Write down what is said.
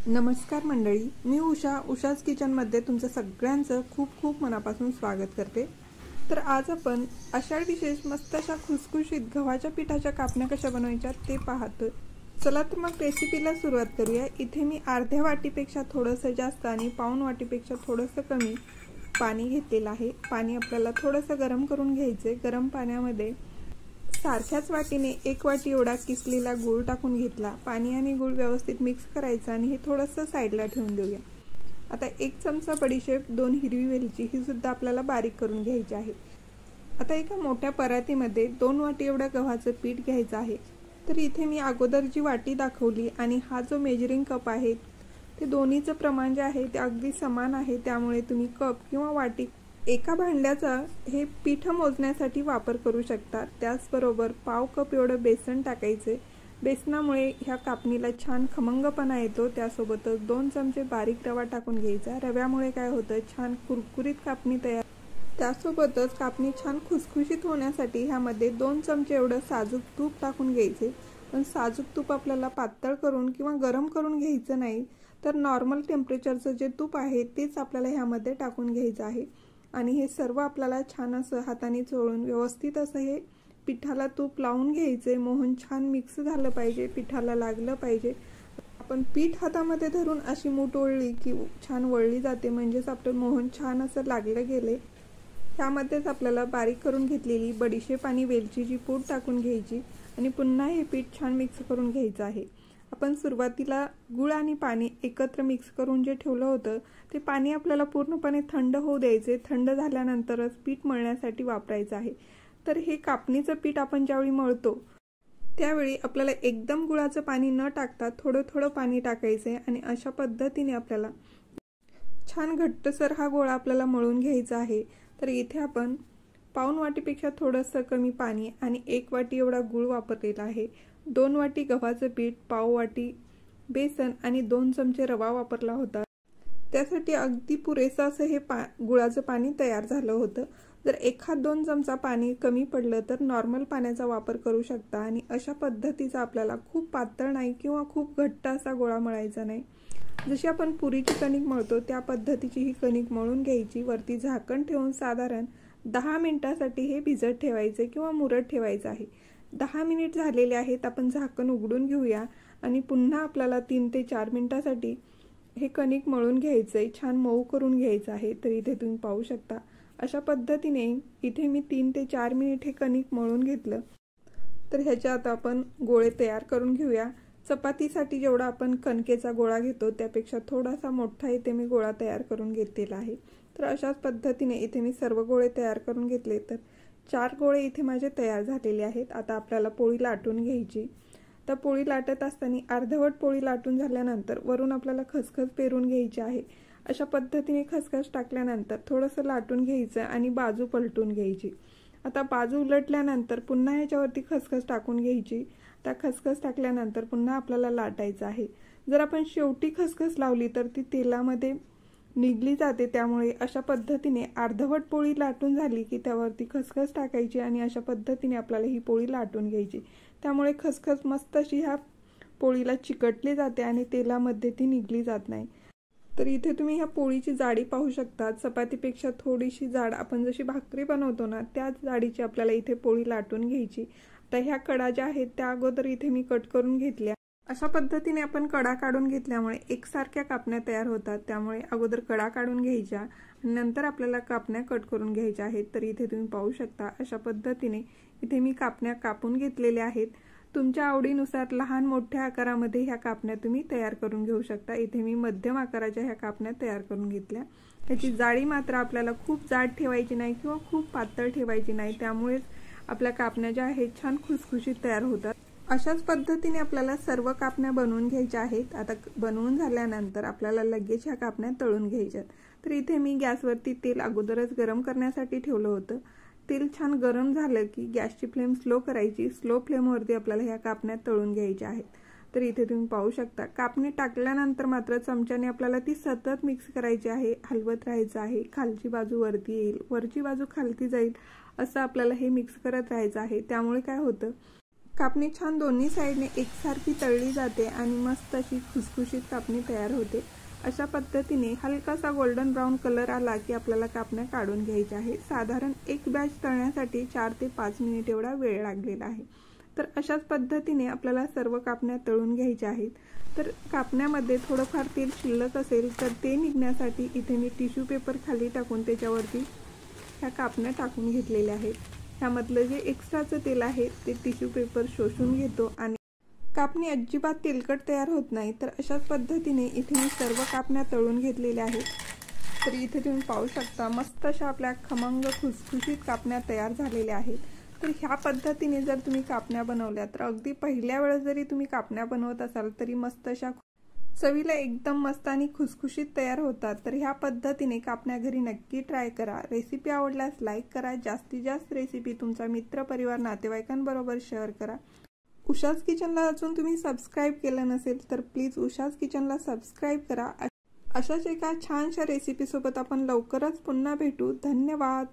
नमस्कार मंडळी, मी उषाच किचनमध्ये तुमचं सगळ्यांचं खूप खूप मनापासून स्वागत करते। तर आज आपण आषाढ विशेष मस्त अशा खुसखुशीत गव्हाच्या पिठाच्या कापण्या कशा बनवायच्या ते पाहतोय। चला तर मग रेसिपीला सुरुवात करूया। इथे मी अर्ध्या वाटीपेक्षा थोडंसं जास्त आणि पाऊण वाटीपेक्षा थोडंसं कमी पाणी घेतलेलं आहे। पाणी आपल्याला थोडंसं गरम करून घ्यायचे। गरम पाण्यामध्ये सारख्याच वाटीने 1 वाटी एवढा किसलेला गूळ टाकून घेतला। पाणी आणि गूळ व्यवस्थित मिक्स करायचं आणि हे थोडंसं साइडला ठेवून देऊया। आता 1 चमचा बडीशेप, 2 हिरवी वेलची ही सुद्धा आपल्याला बारीक करून घ्यायची आहे। आता एका मोठ्या परातीमध्ये 2 वाटी एवढं गव्हाचं पीठ घ्यायचं आहे। तर इथे मी अगोदर जी वाटी दाखवली आणि हा जो मेजरिंग कप आहे ते दोन्हीचं प्रमाण जे आहे ते अगदी समान आहे, त्यामुळे तुम्ही कप किंवा वाटी एका भांड्याचा हे पीठ मोजण्यासाठी वापर करू शकता। त्याचबरोबर पाव कप एवढं बेसन टाकायचे। बेसनामुळे ह्या कापणीला छान खमंगपणा येतो। त्यासोबतच 2 चमचे बारीक रवा टाकून घ्यायचा। रव्यामुळे काय होतं, छान कुरकुरीत कापणी तयार। त्यासोबतच कापणी छान खुसखुशीत होण्यासाठी ह्यामध्ये 2 चमचे एवढं साजूक तूप टाकून घ्यायचे। पण साजूक तूप आपल्याला पातळ करून किंवा गरम करून घ्यायचं नाही, तर नॉर्मल टेम्परेचरचं जे तूप आहे तेच आपल्याला ह्यामध्ये टाकून घ्यायचं आहे। आणि हे सर्व आपल्याला छान असं हाताने चोळून व्यवस्थित असं हे पिठाला तूप लावून घ्यायचे। मोहन छान मिक्स झालं पाहिजे, पिठाला लागलं पाहिजे। आपण पीठ हातामध्ये धरून अशी मूठ ओळली की छान वळली जाते, म्हणजेच आपलं मोहन छान असं लागलं गेले। त्यामध्येच आपल्याला बारीक करून घेतलेली बडीशेप आणि वेलचीची पूड टाकून घ्यायची आणि पुन्हा हे पीठ छान मिक्स करून घ्यायचं आहे। आपण सुरुवातीला गूळ आणि पाणी एकत्र मिक्स करून जे ठेवलं होतं ते पाणी आपल्याला पूर्णपणे थंड होऊ द्यायचे। थंड झाल्यानंतरच पीठ मळण्यासाठी वापरायचं आहे। तर हे कापणीचं पीठ आपण ज्यावेळी मळतो त्यावेळी आपल्याला एकदम गुळाचं पाणी न टाकता थोडं थोडं पाणी टाकायचे आणि अशा पद्धतीने आपल्याला छान घट्टसर हा गोळा आपल्याला मळून घ्यायचा आहे। तर इथे आपण पाऊण वाटीपेक्षा थोडंसं कमी पाणी आणि 1 वाटी एवढा गूळ वापरलेला आहे। 2 वाटी गव्हाचं पीठ, पाव वाटी बेसन आणि 2 चमचे रवा वापरला होता। त्यासाठी अगदी पुरेसं असं हे गुळाचं पाणी तयार झालं होतं। जर 1-2 चमचा पाणी कमी पडलं तर नॉर्मल पाण्याचा वापर करू शकता। आणि अशा पद्धतीचा आपल्याला खूप पातळ नाही किंवा खूप घट्ट असा गोळा मळायचा नाही। जशी आपण पुरीची कणिक मळतो त्या पद्धतीची ही कणिक मळून घ्यायची। वरती झाकण ठेवून साधारण 10 मिनिटांसाठी हे भिजत ठेवायचे किंवा मुरत ठेवायचं आहे। 10 मिनिट झालेले आहेत। आपण झाकण उघडून घेऊया आणि पुन्हा आपल्याला 3 ते 4 मिनिटांसाठी हे कणिक मळून घ्यायचंय, छान मऊ करून घ्यायचं आहे। तर इथे तुम्ही पाहू शकता अशा पद्धतीने इथे मी 3 ते 4 मिनिट हे कणिक मळून घेतलं। तर ह्याच्या आता आपण गोळे तयार करून घेऊया। चपातीसाठी जेवढा आपण कणकेचा गोळा घेतो त्यापेक्षा थोडासा मोठा इथे मी गोळा तयार करून घेतलेला आहे। तर अशाच पद्धतीने इथे मी सर्व गोळे तयार करून घेतले। तर 4 गोळे इथे माझे तयार झालेले आहेत। आता आपल्याला पोळी लाटून घ्यायची। तर पोळी लाटत असताना अर्धवट पोळी लाटून झाल्यानंतर वरून आपल्याला खसखस पेरून घ्यायची आहे। अशा पद्धतीने खसखस टाकल्यानंतर थोडंसं लाटून घ्यायचं आणि बाजू पलटून घ्यायची। आता बाजू उलटल्यानंतर पुन्हा ह्याच्यावरती खसखस टाकून घ्यायची। त्या खसखस टाकल्यानंतर पुन्हा आपल्याला लाटायचं आहे। जर आपण शेवटी खसखस लावली तर ती तेलामध्ये निघली जाते, त्यामुळे अशा पद्धतीने अर्धवट पोळी लाटून झाली की त्यावरती खसखस टाकायची आणि अशा पद्धतीने आपल्याला ही पोळी लाटून घ्यायची। त्यामुळे खसखस मस्त अशी ह्या पोळीला चिकटली जाते आणि तेलामध्ये ती निघली जात नाही। तर इथे तुम्ही ह्या पोळीची जाडी पाहू शकता। चपातीपेक्षा थोडीशी जाड, आपण जशी भाकरी बनवतो ना त्याच जाडीची आपल्याला इथे पोळी लाटून घ्यायची। तर ह्या कडा ज्या आहेत त्या अगोदर इथे मी कट करून घेतल्या। अशा पद्धतीने आपण कडा काढून घेतल्यामुळे एकसारख्या कापण्या तयार होतात, त्यामुळे अगोदर कडा काढून घ्यायच्या आणि नंतर आपल्याला कापण्या कट करून घ्यायच्या आहेत। तर इथे तुम्ही पाहू शकता अशा पद्धतीने इथे मी कापण्या कापून घेतलेल्या आहेत। तुमच्या आवडीनुसार लहान मोठ्या आकारामध्ये ह्या कापण्या तुम्ही तयार करून घेऊ शकता। इथे मी मध्यम आकाराच्या ह्या कापण्या तयार करून घेतल्या। त्याची जाडी मात्र आपल्याला खूप जाड ठेवायची नाही किंवा खूप पातळ ठेवायची नाही, त्यामुळेच आपल्या कापण्या ज्या आहेत छान खुसखुशीत तयार होतात। अशाच पद्धतीने आपल्याला सर्व कापण्या बनवून घ्यायच्या आहेत। आता बनवून झाल्यानंतर आपल्याला लगेच ह्या कापण्या तळून घ्यायच्यात। तर इथे मी गॅसवरती तेल अगोदरच गरम करण्यासाठी ठेवलं होतं। तेल छान गरम झालं की गॅसची फ्लेम स्लो करायची। स्लो फ्लेमवरती आपल्याला ह्या कापण्या तळून घ्यायच्या आहेत। तर इथे तुम्ही पाहू शकता कापणी टाकल्यानंतर मात्र चमच्याने आपल्याला ती सतत मिक्स करायची आहे, हलवत राहायचं आहे। खालची बाजू वरती येईल, वरची बाजू खालती जाईल असं आपल्याला हे मिक्स करत राहायचं आहे। त्यामुळे काय होतं, कापणी छान दोन्ही साईडने एकसारखी तळली जाते आणि मस्त अशी खुसखुशीत कापणी तयार होते। अशा पद्धतीने हलकासा गोल्डन ब्राउन कलर आला की आपल्याला कापण्या काढून घ्यायच्या आहे। साधारण एक बॅच तळण्यासाठी 4 ते 5 मिनिट एवढा वेळ लागलेला आहे। तर अशाच पद्धतीने आपल्याला सर्व कापण्या तळून घ्यायच्या आहेत। तर कापण्यामध्ये थोडंफार तेल शिल्लक असेल तर ते निघण्यासाठी इथे मी टिश्यू पेपर खाली टाकून त्याच्यावरती ह्या कापण्या टाकून घेतलेल्या आहेत। ह्यामधलं जे एक्स्ट्राचं तेल आहे ते टिश्यू पेपर शोषून घेतो आणि कापणी अजिबात तेलकट तयार होत नाही। तर अशाच पद्धतीने इथे मी सर्व कापण्या तळून घेतलेल्या आहेत। तर इथे तुम्ही पाहू शकता मस्त अशा आपल्या खमंग खुसखुशीत कापण्या तयार झालेल्या आहेत। तर ह्या पद्धतीने जर तुम्ही कापण्या बनवल्या तर अगदी पहिल्या वेळेस जरी तुम्ही कापण्या बनवत असाल तरी मस्त अशा चवीला एकदम मस्त आणि खुसखुशीत तयार होतात। तर ह्या पद्धतीने कापण्या घरी नक्की ट्राय करा। रेसिपी आवडल्यास लाईक करा, जास्तीत जास्त रेसिपी तुमचा मित्र परिवार नातेवाईकांबरोबर शेअर करा। उषाज किचनला अजून तुम्ही सबस्क्राईब केलं नसेल तर प्लीज उषाज किचनला सबस्क्राईब करा। अशाच एका छानशा रेसिपी सोबत आपण लवकरच पुन्हा भेटू। धन्यवाद।